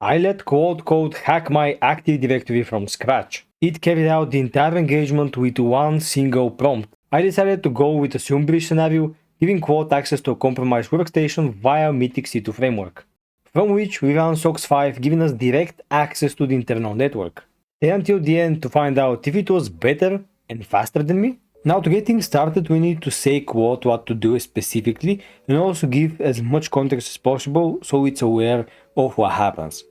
I let Claude Code hack my Active Directory from scratch. It carried out the entire engagement with one single prompt. I decided to go with a Sunbridge scenario, giving Claude access to a compromised workstation via Mythic C2 framework, from which we ran SOX 5, giving us direct access to the internal network. Then until the end to find out if it was better and faster than me. Now to get things started, we need to say Claude what to do specifically and also give as much context as possible so it's aware of what happens.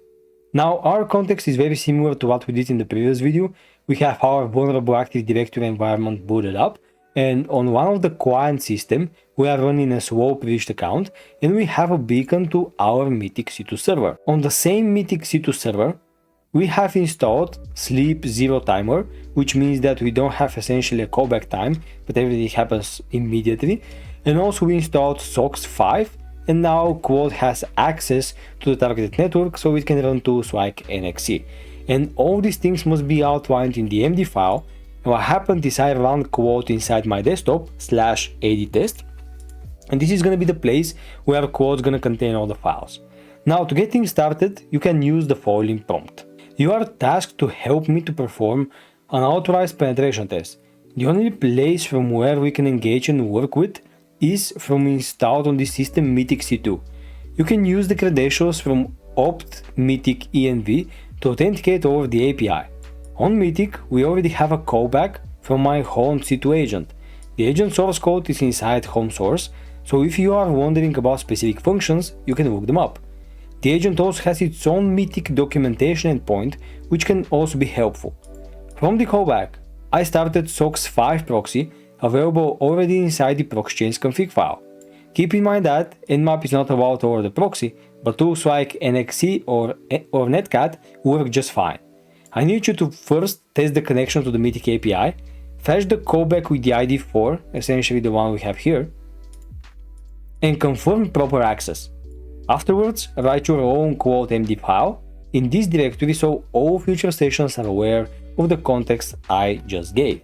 Now our context is very similar to what we did in the previous video. We have our vulnerable Active Directory environment booted up, and on one of the client system we are running a slow privileged account, and we have a beacon to our Mythic C2 server. On the same Mythic C2 server we have installed sleep zero timer, which means that we don't have essentially a callback time, but everything happens immediately. And also we installed SOX 5, and now Claude has access to the targeted network so it can run tools like NXC. And all these things must be outlined in the MD file. And what happened is I ran Claude inside my desktop /ADTest, and this is going to be the place where Claude's going to contain all the files. Now to get things started, you can use the following prompt. You are tasked to help me to perform an authorized penetration test. The only place from where we can engage and work with is from installed on the system Mythic C2. You can use the credentials from opt Mythic env to authenticate over the API. On Mythic, we already have a callback from my home C2 agent. The agent source code is inside home source, so if you are wondering about specific functions, you can look them up. The agent also has its own Mythic documentation endpoint, which can also be helpful. From the callback, I started SOX 5 proxy, available already inside the proxchains config file. Keep in mind that Nmap is not allowed over the proxy, but tools like NXC or Netcat work just fine. I need you to first test the connection to the Mythic API, fetch the callback with the ID 4, essentially the one we have here, and confirm proper access. Afterwards, write your own Claude.MD file in this directory so all future sessions are aware of the context I just gave.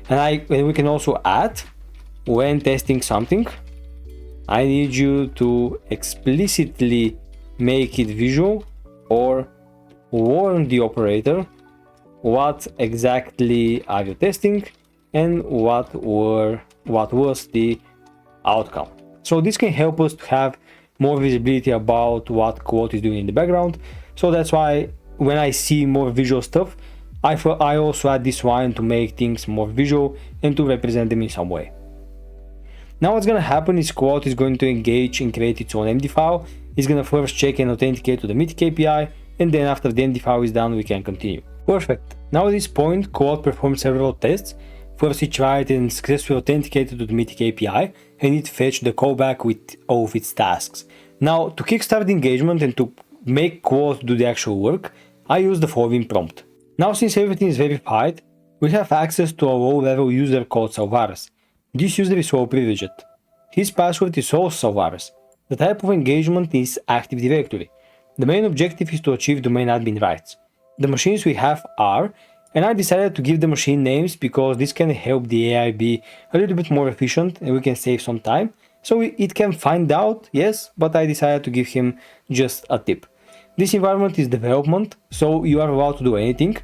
And we can also add, when testing something, I need you to explicitly make it visual or warn the operator what exactly are you testing and what was the outcome. So this can help us to have more visibility about what Claude is doing in the background. So that's why when I see more visual stuff, I also add this line to make things more visual and to represent them in some way. Now what's gonna happen is Claude is going to engage and create its own MD file. It's gonna first check and authenticate to the Mythic API, and then after the MD file is done, we can continue. Perfect. Now at this point, Claude performed several tests. First it tried and successfully authenticated to the Mythic API, and it fetched the callback with all of its tasks. Now to kickstart the engagement and to make Claude do the actual work, I use the following prompt. Now since everything is verified, we have access to a low-level user called Salvares. This user is so privileged. His password is also Salvares. The type of engagement is Active Directory. The main objective is to achieve domain admin rights. The machines we have are, and I decided to give the machine names because this can help the AI be a little bit more efficient and we can save some time. So it can find out, yes, but I decided to give him just a tip. This environment is development, so you are allowed to do anything.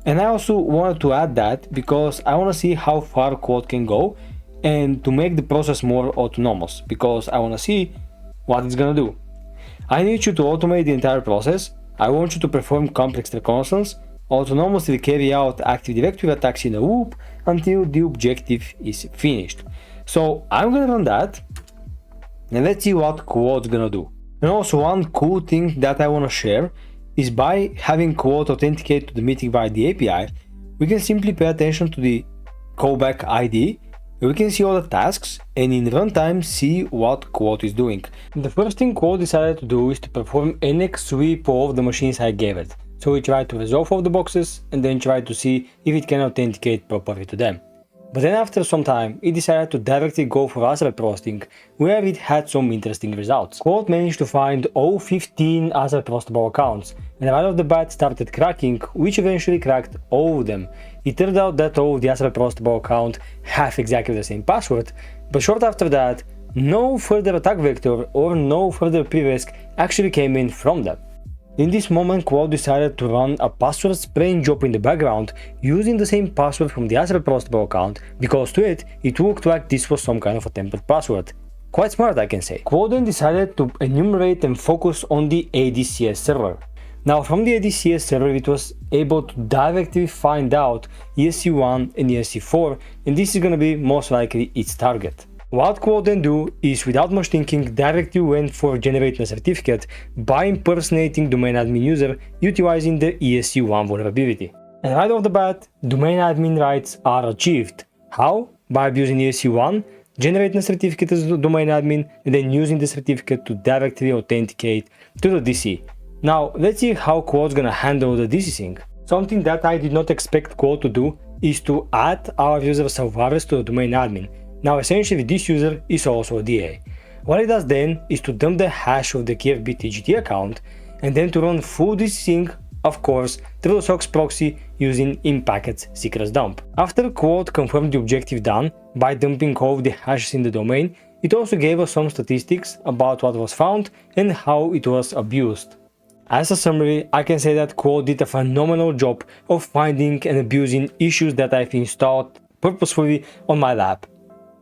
And I also wanted to add that because I want to see how far Claude can go and to make the process more autonomous, because I want to see what it's gonna do. I need you to automate the entire process. I want you to perform complex reconnaissance, autonomously carry out Active Directory attacks in a loop until the objective is finished. So I'm gonna run that, and let's see what Claude's gonna do. And also one cool thing that I wanna share is by having Claude authenticate to the Mythic via the API, we can simply pay attention to the callback ID, we can see all the tasks and in runtime see what Claude is doing. The first thing Claude decided to do is to perform NX sweep of the machines I gave it. So we tried to resolve all the boxes and then tried to see if it can authenticate properly to them. But then after some time, it decided to directly go for ASREP roasting, where it had some interesting results. Claude managed to find all 15 ASREP roastable accounts, and right off the bat started cracking, which eventually cracked all of them. It turned out that all of the ASREP roastable accounts have exactly the same password, but short after that, no further attack vector or no further pre-risk actually came in from them. In this moment, Claude decided to run a password spraying job in the background using the same password from the other Pro account, because to it looked like this was some kind of a template password. Quite smart, I can say. Claude then decided to enumerate and focus on the ADCS server. Now from the ADCS server it was able to directly find out ESC1 and ESC4, and this is gonna be most likely its target. What Claude then do is, without much thinking, directly went for generating a certificate by impersonating domain admin user utilizing the ESC1 vulnerability. And right off the bat, domain admin rights are achieved. How? By abusing ESC1, generating a certificate as a domain admin, and then using the certificate to directly authenticate to the DC. Now, let's see how Claude's gonna handle the DCSync. Something that I did not expect Claude to do is to add our user Salvares to the domain admin. Now, essentially, this user is also a DA. What it does then is to dump the hash of the KFB TGT account and then to run full DCSync, of course, through the SOX proxy using in-packets secrets dump. After Claude confirmed the objective done by dumping all of the hashes in the domain, it also gave us some statistics about what was found and how it was abused. As a summary, I can say that Claude did a phenomenal job of finding and abusing issues that I've installed purposefully on my lab.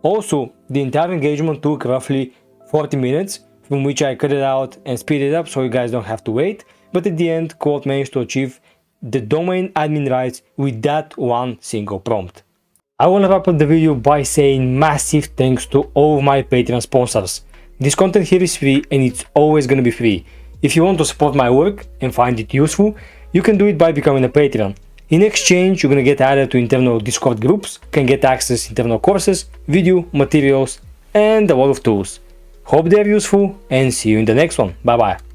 Also, the entire engagement took roughly 40 minutes, from which I cut it out and speed it up so you guys don't have to wait, but at the end Claude managed to achieve the domain admin rights with that one single prompt. I want to wrap up the video by saying massive thanks to all of my Patreon sponsors. This content here is free and it's always gonna be free. If you want to support my work and find it useful, you can do it by becoming a Patreon. In exchange, you're gonna get added to internal Discord groups, can get access to internal courses, video, materials, and a lot of tools. Hope they're useful and see you in the next one. Bye bye.